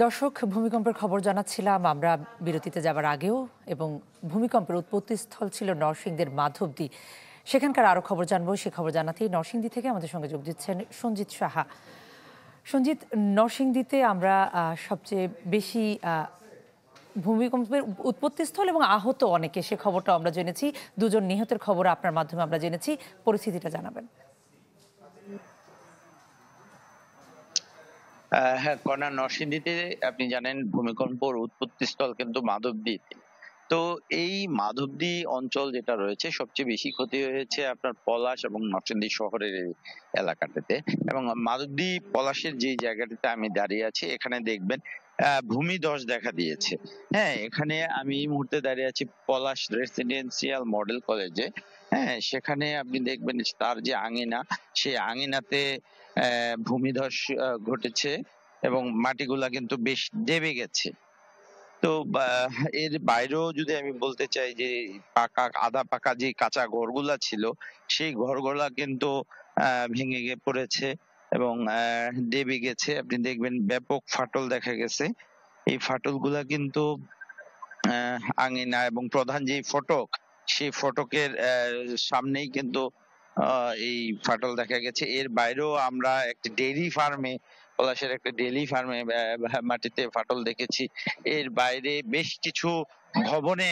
দর্শক, ভূমিকম্পের খবর জানাচ্ছিলাম আমরা বিরতিতে যাবার আগেও, এবং ভূমিকম্পের উৎপত্তিস্থল ছিল নরসিংদীর মাধবদী। সেখানকার আরও খবর জানবো। সে খবর জানাতেই নরসিংদী থেকে আমাদের সঙ্গে যোগ দিচ্ছেন সঞ্জিত সাহা। সঞ্জিত, নরসিংদীতে আমরা সবচেয়ে বেশি ভূমিকম্পের উৎপত্তিস্থল এবং আহত অনেকে, সে খবরটা আমরা জেনেছি। দুজন নিহতের খবর আপনার মাধ্যমে আমরা জেনেছি। পরিস্থিতিটা জানাবেন। হ্যাঁ, কর্ণা, নরসিংদীতে আপনি জানেন ভূমিকম্পর উৎপত্তিস্থল কিন্তু মাধবদী। তো এই মাধবদী অঞ্চল যেটা রয়েছে, সবচেয়ে বেশি ক্ষতি হয়েছে আপনার পলাশ এবং নরসিংদী শহরের এই এলাকাটাতে। এবং মাধবদী পলাশের যে জায়গাটাতে আমি দাঁড়িয়ে আছি, এখানে দেখবেন ভূমিধস দেখা দিয়েছে। হ্যাঁ, এখানে আমি এই মুহূর্তে দাঁড়িয়ে আছি পলাশ রেসিডেন্সিয়াল মডেল কলেজে। হ্যাঁ, সেখানে আপনি দেখবেন তার যে আঙিনা, সেই আঙিনাতে ভূমিধস ঘটেছে এবং মাটিগুলা কিন্তু বেশ দেবে গেছে। তো এর বাইরেও যদি আমি বলতে চাই যে পাকা আধা পাকা যে কাঁচা ঘরগুলা ছিল, সেই ঘরগুলা কিন্তু ভেঙে গিয়ে পড়েছে এবং দেবে গেছে। আপনি দেখবেন ব্যাপক ফাটল দেখা গেছে। এই ফাটলগুলা কিন্তু আঙিনা এবং প্রধান যে ফটক, সেই ফটকের সামনেই কিন্তু এই ফাটল দেখা গেছে। এর বাইরেও আমরা একটা ডেইরি ফার্মে, পলাশের একটা ডেইরি ফার্মে মাটিতে ফাটল দেখেছি। এর বাইরে বেশ কিছু ভবনে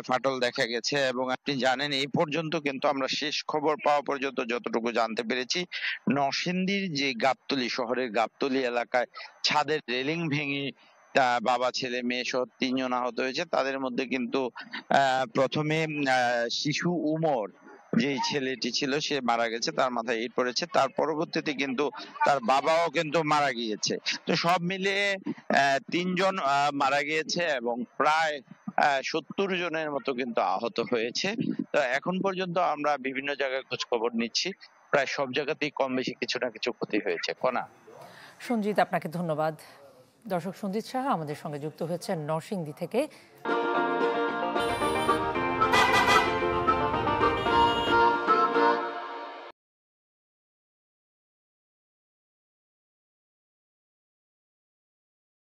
ফাটল দেখা গেছে। এবং আপনি জানেন, এই পর্যন্ত কিন্তু আমরা শেষ খবর পাওয়া পর্যন্ত যতটুকু জানতে পেরেছি, নরসিংদীর যে গাবতলী, শহরের গাবতলী এলাকায় ছাদের রেলিং ভেঙে বাবা, ছেলে, মেয়ে সহ 3 জন আহত হয়েছে। তাদের মধ্যে কিন্তু প্রথমে শিশু উমর যে ছেলেটি ছিল, সে মারা গেছে, তার মাথায় ইট পড়েছে। তার পরবর্তীতে কিন্তু তার বাবাও কিন্তু মারা গিয়েছে। তো সব মিলিয়ে 3 জন মারা গিয়েছে এবং প্রায় 70 জনের মতো কিন্তু আহত হয়েছে। তো এখন পর্যন্ত আমরা বিভিন্ন জায়গায় খোঁজ খবর নিচ্ছি, প্রায় সব জায়গাতেই কম বেশি কিছু না কিছু ক্ষতি হয়েছে। কণা। সঞ্জিত, আপনাকে ধন্যবাদ। দর্শক, সঞ্জিত সাহা আমাদের সঙ্গে যুক্ত হয়েছেন নরসিংদী থেকে।